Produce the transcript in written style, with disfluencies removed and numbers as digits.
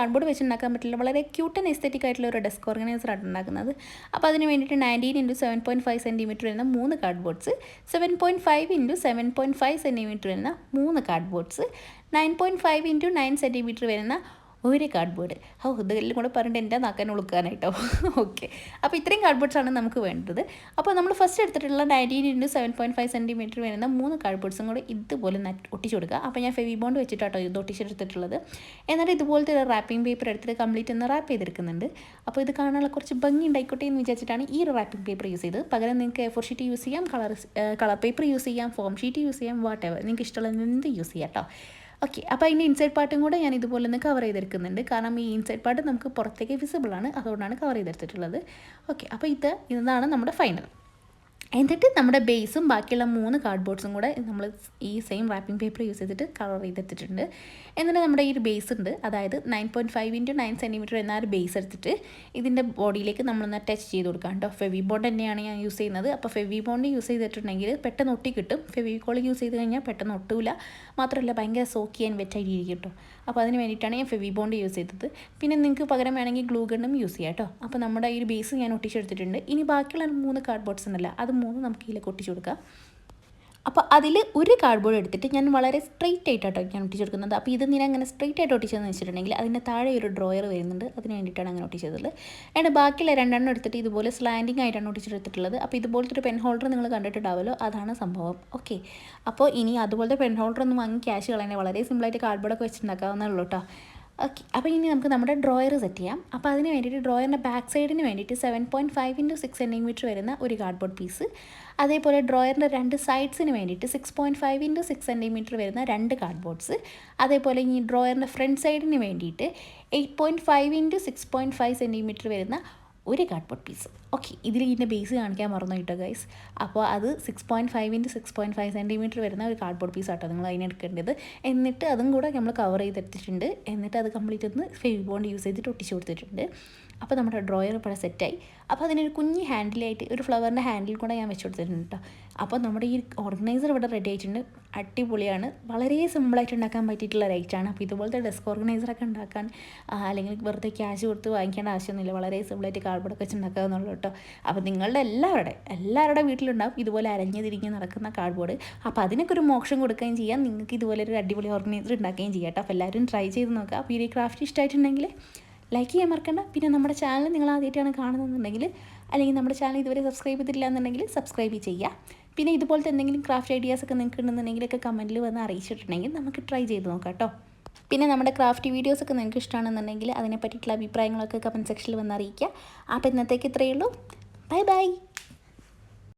Cardboard വെച്ച് ഉണ്ടാക്കാൻ പറ്റില്ല, വളരെ ക്യൂട്ട് ആൻഡ് എസ്തെറ്റിക് ആയിട്ടുള്ള ഒരു ഡെസ്ക് ഓർഗനൈസറാണ് ഉണ്ടാക്കുന്നത്. അപ്പോൾ അതിന് വേണ്ടിയിട്ട് 19x7.5 സെൻറ്റിമീറ്റർ വരുന്ന 3 കാർഡ്ബോർഡ്സ്, 7.5x7.5 സെൻറ്റിമീറ്റർ വരുന്ന 3 കാർഡ്ബോർഡ്സ്, 9.5x9 സെൻറ്റിമീറ്റർ വരുന്ന ഒരു കാർഡ്ബോർഡ്. ഇതെല്ലാം കൂടെ പറഞ്ഞിട്ട് എൻ്റെ നാക്കാൻ ഉളുക്കാനായിട്ടോ. ഓക്കെ, അപ്പോൾ ഇത്രയും കാർഡ്ബോർഡ്സാണ് നമുക്ക് വേണ്ടത്. അപ്പോൾ നമ്മൾ ഫസ്റ്റ് എടുത്തിട്ടുള്ള 19x7.5 സെൻറ്റിമീറ്റർ വരുന്ന 3 കാർഡ്ബോർഡ്സും കൂടെ ഇതുപോലെ ഒട്ടിച്ചു കൊടുക്കുക. അപ്പോൾ ഞാൻ ഫെവി ബോണ്ട് വെച്ചിട്ടാട്ടോ ഇത് ഒട്ടിച്ചെടുത്തിട്ടുള്ളത്. എന്നിട്ട് ഇതുപോലത്തെ ഒരു റാപ്പിംഗ് പേപ്പർ എടുത്തിട്ട് കംപ്ലീറ്റ് ഒന്ന് റാപ്പ് ചെയ്തെടുക്കുന്നുണ്ട്. അപ്പോൾ ഇത് കാണാനുള്ള കുറച്ച് ഭംഗി ഉണ്ടായിക്കോട്ടെ എന്ന് വിചാരിച്ചിട്ടാണ് ഈ ഒരു റാപ്പിംഗ് പേപ്പർ യൂസ് ചെയ്തത്. പകരം നിങ്ങൾക്ക് A4 ഷീറ്റ് യൂസ് ചെയ്യാം, കളർ പേപ്പർ യൂസ് ചെയ്യാം, ഫോം ഷീറ്റ് യൂസ് ചെയ്യാം, വാട്ട് എവർ നിങ്ങൾക്ക് ഇഷ്ടമുള്ള എന്ത് യൂസ് ചെയ്യാം കേട്ടോ. ഓക്കെ, അപ്പോൾ അതിൻ്റെ ഇൻസൈഡ് പാർട്ടും കൂടെ ഞാൻ ഇതുപോലെ ഒന്ന് കവർ ചെയ്തെടുക്കുന്നുണ്ട്. കാരണം ഈ ഇൻസൈഡ് പാർട്ട് നമുക്ക് പുറത്തേക്ക് വിസിബിളാണ്, അതുകൊണ്ടാണ് കവർ ചെയ്തെടുത്തിട്ടുള്ളത്. ഓക്കെ, അപ്പോൾ ഇതാണ് നമ്മുടെ ഫൈനൽ. എന്നിട്ട് നമ്മുടെ ബേസും ബാക്കിയുള്ള 3 കാർഡ്ബോർഡ്സും കൂടെ നമ്മൾ ഈ സെയിം റാപ്പിംഗ് പേപ്പർ യൂസ് ചെയ്തിട്ട് കളർ ചെയ്തെടുത്തിട്ടുണ്ട്. എന്നിട്ട് നമ്മുടെ ഈ ഒരു ബേസ് ഉണ്ട്, അതായത് 9.5x9 സെൻറ്റിമീറ്റർ എന്ന ഒരു ബേസ് എടുത്തിട്ട് ഇതിൻ്റെ ബോഡിയിലേക്ക് നമ്മളൊന്ന് ടച്ച് ചെയ്ത് കൊടുക്കാം കേട്ടോ. ഫെവി ബോണ്ട് തന്നെയാണ് ഞാൻ യൂസ് ചെയ്യുന്നത്. അപ്പോൾ ഫെവി ബോണ്ട് യൂസ് ചെയ്തിട്ടുണ്ടെങ്കിൽ പെട്ടെന്ന് ഒട്ടി കിട്ടും. ഫെവിക്കോൾ യൂസ് ചെയ്ത് കഴിഞ്ഞാൽ പെട്ടെന്ന് ഒട്ടില്ല, മാത്രമല്ല ഭയങ്കര സോക്ക് ചെയ്യാൻ വെറ്റായിരിക്കും കേട്ടോ. അപ്പോൾ അതിന് വേണ്ടിയിട്ടാണ് ഞാൻ ഫെവി ബോണ്ട് യൂസ് ചെയ്തത്. പിന്നെ നിങ്ങൾക്ക് പകരം വേണമെങ്കിൽ ഗ്ലൂ ഗണ്ണും യൂസ് ചെയ്യാം കേട്ടോ. അപ്പോൾ നമ്മുടെ ഈ ഒരു ബേസ് ഞാൻ ഒട്ടിച്ചെടുത്തിട്ടുണ്ട്. ഇനി ബാക്കിയുള്ള 3 കാർഡ്ബോർഡ്സ് ഉണ്ടല്ലോ, അത് 3 നമുക്ക് ഇതിലേക്ക് ഒട്ടിച്ചു കൊടുക്കാം. അപ്പോൾ അതിൽ ഒരു കാർഡ്ബോർഡ് എടുത്തിട്ട് ഞാൻ വളരെ സ്ട്രെയിറ്റ് ആയിട്ടാട്ടോ ഞാൻ ഒട്ടിച്ചെടുക്കുന്നത്. അപ്പോൾ ഇത് ഞാൻ അങ്ങനെ സ്ട്രെയിറ്റ് ആയിട്ട് ഒട്ടിച്ചതെന്ന് വെച്ചിട്ടുണ്ടെങ്കിൽ അതിൻ്റെ താഴെ ഒരു ഡ്രോയർ വരുന്നുണ്ട്, അതിന് വേണ്ടിയിട്ടാണ് അങ്ങനെ ഒട്ടിച്ചത്. ആൻഡ് ബാക്കിയുള്ള 2 എടുത്തിട്ട് ഇതുപോലെ സ്ലാൻഡിങ് ആയിട്ടാണ് ഒട്ടിച്ചെടുത്തിട്ടുള്ളത്. അപ്പോൾ ഇതുപോലത്തെ ഒരു പെൻ ഹോൾഡർ നിങ്ങൾ കണ്ടിട്ടുണ്ടാവുമല്ലോ, അതാണ് സംഭവം. ഓക്കെ, അപ്പോൾ ഇനി അതുപോലത്തെ പെൻ ഹോൾഡർ ഒന്നും വാങ്ങി ക്യാഷ് കളയാൻ വളരെ സിമ്പിളായിട്ട് കാർഡ്ബോർഡൊക്കെ വെച്ചിട്ടുണ്ടാക്കാവുന്നേ ഉള്ളൂ കേട്ടോ. ഓക്കെ, അപ്പോൾ ഇനി നമുക്ക് നമ്മുടെ ഡ്രോയർ സെറ്റ് ചെയ്യാം. അപ്പോൾ അതിന് വേണ്ടിയിട്ട് ഡ്രോയറിൻ്റെ ബാക്ക് സൈഡിന് വേണ്ടിയിട്ട് 7.5x6 സെൻറ്റിമീറ്റർ വരുന്ന ഒരു കാർഡ്ബോർഡ് പീസ്, അതേപോലെ ഡ്രോയറിൻ്റെ 2 സൈഡ്സിന് വേണ്ടിയിട്ട് 6.5x6 സെൻറ്റിമീറ്റർ വരുന്ന 2 കാർഡ്ബോർഡ്സ്, അതേപോലെ ഈ ഡ്രോയറിൻ്റെ ഫ്രണ്ട് സൈഡിന് വേണ്ടിയിട്ട് 8.5x6.5 സെൻറ്റിമീറ്റർ വരുന്ന ഒരു കാർഡ്ബോർഡ് പീസ്. ഓക്കെ, ഇതിൽ ഇതിൻ്റെ ബേസ് കാണിക്കാൻ മറന്നു കേട്ടോ ഗൈസ്. അപ്പോൾ അത് 6.5x6.5 സെൻറ്റിമീറ്റർ വരുന്ന ഒരു കാർഡ്ബോർഡ് പീസ് ആട്ടോ നിങ്ങൾ അതിനെടുക്കേണ്ടത്. എന്നിട്ട് അതും കൂടെ നമ്മൾ കവർ ചെയ്തെടുത്തിട്ടുണ്ട്. എന്നിട്ട് അത് കംപ്ലീറ്റ് ഒന്ന് ഫെവി ബോണ്ട് യൂസ് ചെയ്തിട്ട് ഒട്ടിച്ച് കൊടുത്തിട്ടുണ്ട്. അപ്പോൾ നമ്മുടെ ഡ്രോയർ ഇപ്പോൾ സെറ്റായി. അപ്പോൾ അതിനൊരു കുഞ്ഞ് ഹാൻഡിലായിട്ട് ഒരു ഫ്ലവറിൻ്റെ ഹാൻഡിൽ കൂടെ ഞാൻ വെച്ച് കൊടുത്തിട്ടുണ്ട് കേട്ടോ. അപ്പോൾ നമ്മുടെ ഈ ഓർഗനൈസർ ഇവിടെ റെഡി ആയിട്ടുണ്ട്. അടിപൊളിയാണ്, വളരെ സിമ്പിളായിട്ട് ഉണ്ടാക്കാൻ പറ്റിയിട്ടുള്ള റൈറ്റാണ്. അപ്പോൾ ഇതുപോലത്തെ ഡെസ്ക് ഓർഗനൈസറൊക്കെ ഉണ്ടാക്കാൻ അല്ലെങ്കിൽ വെറുതെ ക്യാഷ് കൊടുത്ത് വാങ്ങിക്കേണ്ട ആവശ്യമൊന്നുമില്ല, വളരെ സിമ്പിളായിട്ട് കാർഡ്ബോർഡൊക്കെ വെച്ച് ഉണ്ടാക്കാവുന്നുള്ളൂ കേട്ടോ. അപ്പോൾ നിങ്ങളുടെ എല്ലാവരുടെ വീട്ടിലുണ്ടാവും ഇതുപോലെ അരഞ്ഞ് തിരിഞ്ഞ് നടക്കുന്ന കാർഡ്ബോർഡ്. അപ്പോൾ അതിനൊക്കെ ഒരു മോക്ഷം കൊടുക്കുകയും ചെയ്യാം, നിങ്ങൾക്ക് ഇതുപോലെ ഒരു അടിപൊളി ഓർഗനൈസർ ഉണ്ടാക്കുകയും ചെയ്യാം കേട്ടോ. അപ്പോൾ എല്ലാവരും ട്രൈ ചെയ്ത് നോക്കുക. അപ്പോൾ ഈ ക്രാഫ്റ്റ് ഇഷ്ടമായിട്ടുണ്ടെങ്കിൽ ലൈക്ക് ചെയ്യാൻ മറക്കണ്ട. പിന്നെ നമ്മുടെ ചാനൽ നിങ്ങൾ ആദ്യമായിട്ടാണ് കാണുന്നതെന്നുണ്ടെങ്കിൽ, അല്ലെങ്കിൽ നമ്മുടെ ചാനൽ ഇതുവരെ സബ്സ്ക്രൈബ് ചെയ്തിട്ടില്ല എന്നുണ്ടെങ്കിൽ സബ്സ്ക്രൈബ് ചെയ്യുക. പിന്നെ ഇതുപോലത്തെ എന്തെങ്കിലും ക്രാഫ്റ്റ് ഐഡിയാസൊക്കെ നിങ്ങൾക്ക് ഉണ്ടെന്നുണ്ടെങ്കിലൊക്കെ കമൻറ്റിൽ വന്ന് അറിയിച്ചിട്ടുണ്ടെങ്കിൽ നമുക്ക് ട്രൈ ചെയ്ത് നോക്കാം കേട്ടോ. പിന്നെ നമ്മുടെ ക്രാഫ്റ്റ് വീഡിയോസൊക്കെ നിങ്ങൾക്ക് ഇഷ്ടമാണെന്നുണ്ടെങ്കിൽ അതിനെ പറ്റിയിട്ടുള്ള അഭിപ്രായങ്ങളൊക്കെ കമൻറ്റ് സെക്ഷനിൽ വന്ന് അറിയിക്കുക. അപ്പോൾ ഇന്നത്തേക്ക് ഇത്രയേ ഉള്ളൂ. Bye bye.